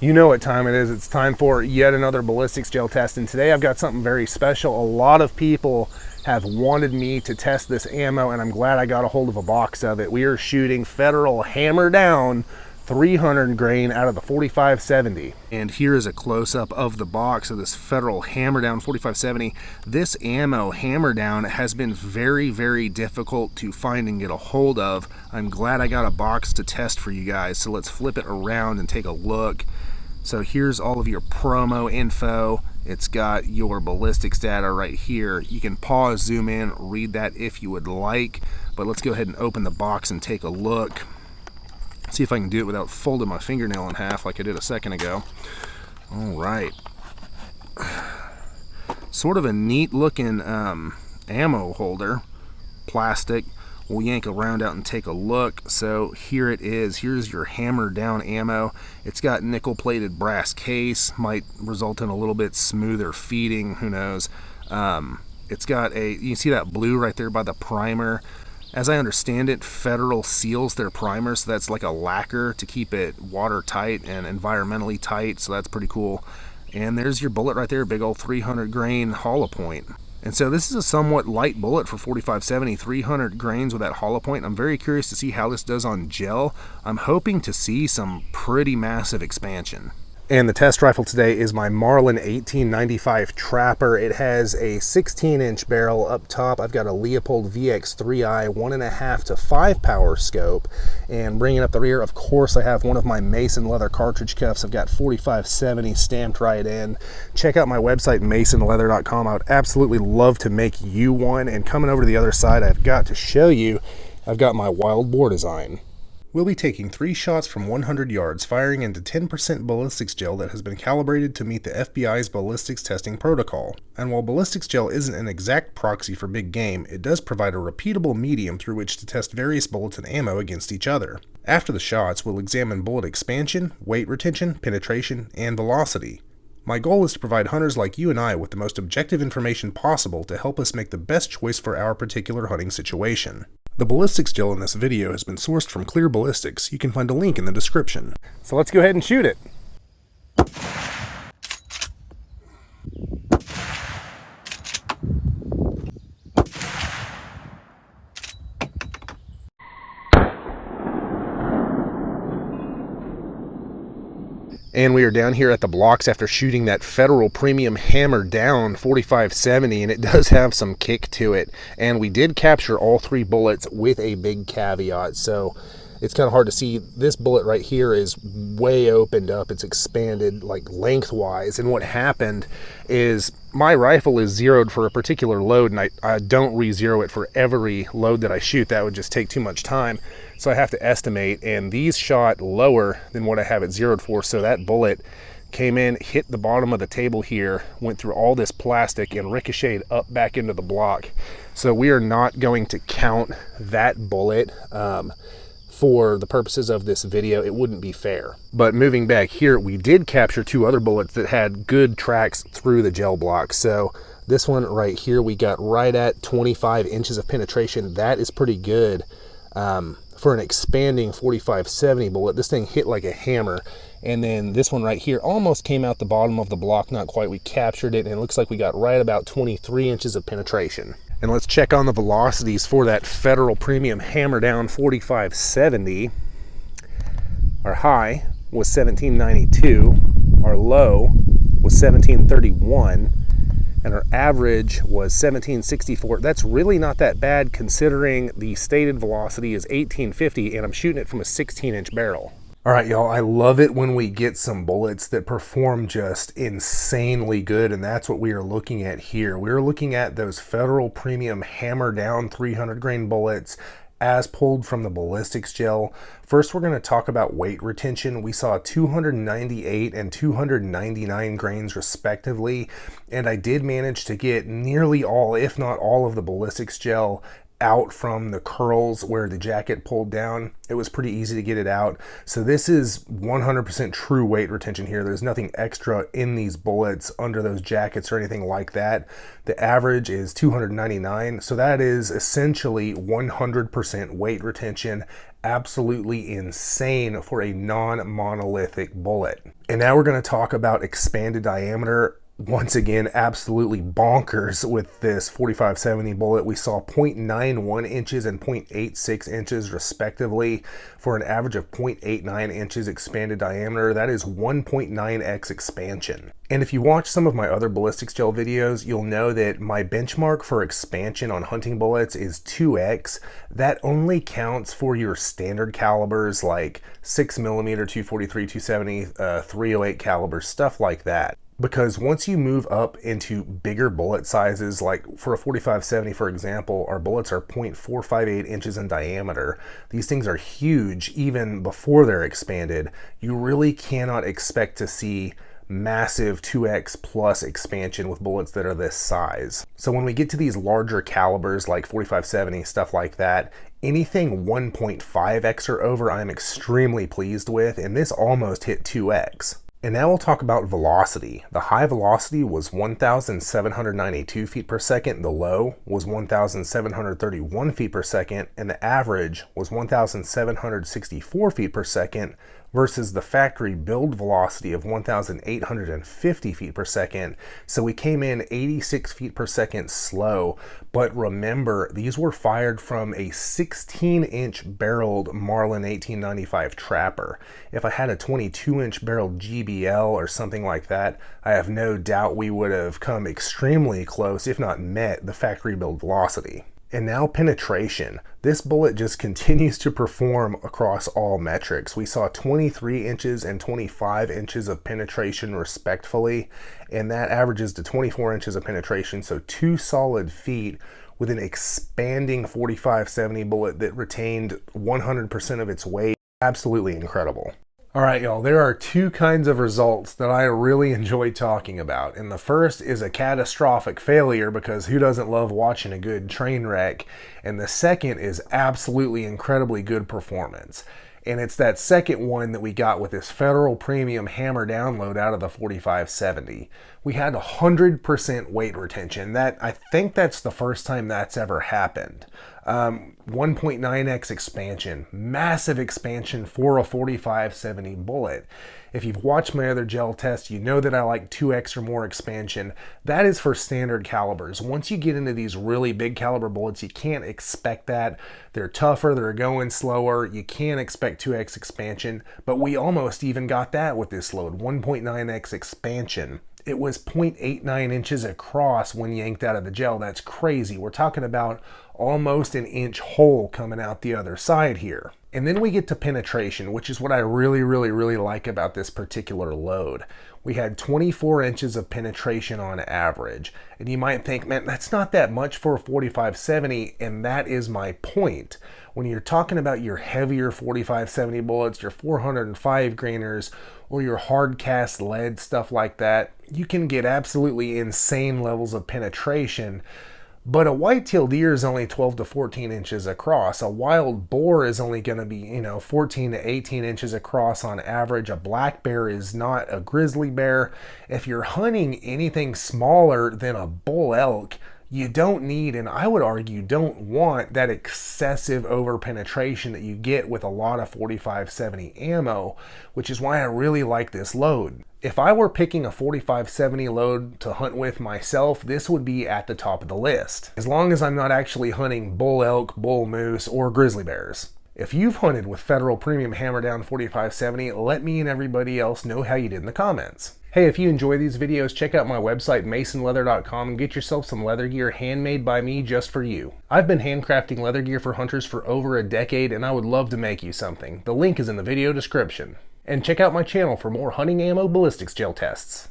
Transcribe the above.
You know what time it is. It's time for yet another ballistics gel test, and today I've got something very special. A lot of people have wanted me to test this ammo, and I'm glad I got a hold of a box of it. We are shooting Federal Hammer Down 300 grain out of the 4570. And here is a close-up of the box of this Federal Hammer Down 4570. This ammo, Hammer Down, has been very, very difficult to find and get a hold of. I'm glad I got a box to test for you guys, so let's flip it around and take a look. So here's all of your promo info. It's got your ballistics data right here. You can pause, zoom in, read that if you would like, but let's go ahead and open the box and take a look. See if I can do it without folding my fingernail in half like I did a second ago. All right. Sort of a neat looking ammo holder, plastic. We'll yank a round out and take a look. So here it is. Here's your Hammer Down ammo. It's got nickel plated brass case, might result in a little bit smoother feeding, who knows. It's got a, you see that blue right there by the primer. As I understand it, Federal seals their primer, so that's like a lacquer to keep it watertight and environmentally tight, so that's pretty cool. And there's your bullet right there, big old 300 grain hollow point. And so this is a somewhat light bullet for 4570, 300 grains with that hollow point. I'm very curious to see how this does on gel. I'm hoping to see some pretty massive expansion. And the test rifle today is my Marlin 1895 Trapper. It has a 16-inch barrel up top. I've got a Leupold VX3i 1.5 to 5 power scope. And bringing up the rear, of course, I have one of my Mason leather cartridge cuffs. I've got 4570 stamped right in. Check out my website, masonleather.com. I would absolutely love to make you one. And coming over to the other side, I've got to show you, I've got my wild boar design. We'll be taking 3 shots from 100 yards, firing into 10% ballistics gel that has been calibrated to meet the FBI's ballistics testing protocol. And while ballistics gel isn't an exact proxy for big game, it does provide a repeatable medium through which to test various bullets and ammo against each other. After the shots, we'll examine bullet expansion, weight retention, penetration, and velocity. My goal is to provide hunters like you and I with the most objective information possible to help us make the best choice for our particular hunting situation. The ballistics gel in this video has been sourced from Clear Ballistics. You can find a link in the description. So let's go ahead and shoot it. And we are down here at the blocks after shooting that Federal Premium Hammer Down 4570, and it does have some kick to it. And we did capture all 3 bullets with a big caveat, so it's kind of hard to see. This bullet right here is way opened up. It's expanded like lengthwise, and what happened is my rifle is zeroed for a particular load, and I don't re-zero it for every load that I shoot. That would just take too much time. So I have to estimate, and these shot lower than what I have it zeroed for. So that bullet came in, hit the bottom of the table here, went through all this plastic and ricocheted up back into the block. So we are not going to count that bullet for the purposes of this video. It wouldn't be fair. But moving back here, we did capture 2 other bullets that had good tracks through the gel block. So this one right here, we got right at 25 inches of penetration. That is pretty good. For an expanding 4570 bullet, this thing hit like a hammer. And then this one right here almost came out the bottom of the block, not quite. We captured it, and it looks like we got right about 23 inches of penetration. And let's check on the velocities for that Federal Premium Hammer Down 4570. Our high was 1792, our low was 1731, and our average was 1764. That's really not that bad considering the stated velocity is 1850, and I'm shooting it from a 16-inch barrel. All right, y'all, I love it when we get some bullets that perform just insanely good, and that's what we are looking at here. We're looking at those Federal Premium Hammer Down 300 grain bullets as pulled from the ballistics gel. First, we're going to talk about weight retention. We saw 298 and 299 grains respectively, and I did manage to get nearly all, if not all, of the ballistics gel out from the curls where the jacket pulled down. It was pretty easy to get it out. So this is 100% true weight retention here. There's nothing extra in these bullets under those jackets or anything like that. The average is 299, so that is essentially 100% weight retention. Absolutely insane for a non-monolithic bullet. And now we're going to talk about expanded diameter. Once again, absolutely bonkers with this 4570 bullet. We saw 0.91 inches and 0.86 inches respectively for an average of 0.89 inches expanded diameter. That is 1.9x expansion. And if you watch some of my other ballistics gel videos, you'll know that my benchmark for expansion on hunting bullets is 2x. That only counts for your standard calibers like 6mm, 243, 270, 308 calibers, stuff like that. Because once you move up into bigger bullet sizes, like for a 4570, for example, our bullets are 0.458 inches in diameter. These things are huge even before they're expanded. You really cannot expect to see massive 2x plus expansion with bullets that are this size. So when we get to these larger calibers like 4570, stuff like that, anything 1.5x or over I'm extremely pleased with, and this almost hit 2x. And now we'll talk about velocity. The high velocity was 1,792 feet per second, the low was 1,731 feet per second, and the average was 1,764 feet per second versus the factory build velocity of 1,850 feet per second. So we came in 86 feet per second slow, but remember, these were fired from a 16-inch barreled Marlin 1895 Trapper. If I had a 22-inch barreled GBL or something like that, I have no doubt we would have come extremely close, if not met, the factory build velocity. And now penetration. This bullet just continues to perform across all metrics. We saw 23 inches and 25 inches of penetration respectively, and that averages to 24 inches of penetration, so 2 solid feet with an expanding 4570 bullet that retained 100% of its weight. Absolutely incredible. All right, y'all, there are two kinds of results that I really enjoy talking about. And the first is a catastrophic failure, because who doesn't love watching a good train wreck? And the second is absolutely incredibly good performance. And it's that second one that we got with this Federal Premium Hammer download out of the 4570. We had 100% weight retention. I think that's the first time that's ever happened. 1.9x expansion, massive expansion for a 4570 bullet. If you've watched my other gel tests, you know that I like 2x or more expansion. That is for standard calibers. Once you get into these really big caliber bullets, you can't expect that. They're tougher, they're going slower. You can't expect 2x expansion, but we almost even got that with this load, 1.9x expansion. It was 0.89 inches across when yanked out of the gel. That's crazy. We're talking about almost an inch hole coming out the other side here. And then we get to penetration, which is what I really like about this particular load. We had 24 inches of penetration on average. And you might think, man, that's not that much for a 4570, and that is my point. When you're talking about your heavier 4570 bullets, your 405 grainers, or your hard cast lead, stuff like that, you can get absolutely insane levels of penetration. But a white-tailed deer is only 12 to 14 inches across. A wild boar is only going to be, 14 to 18 inches across on average. A black bear is not a grizzly bear. If you're hunting anything smaller than a bull elk, you don't need, and I would argue don't want, that excessive over-penetration that you get with a lot of 4570 ammo, which is why I really like this load. If I were picking a 4570 load to hunt with myself, this would be at the top of the list, as long as I'm not actually hunting bull elk, bull moose, or grizzly bears. If you've hunted with Federal Premium Hammer Down 4570, let me and everybody else know how you did in the comments. Hey, if you enjoy these videos, check out my website, masonleather.com, and get yourself some leather gear handmade by me just for you. I've been handcrafting leather gear for hunters for over a decade, and I would love to make you something. The link is in the video description. And check out my channel for more hunting ammo ballistics gel tests.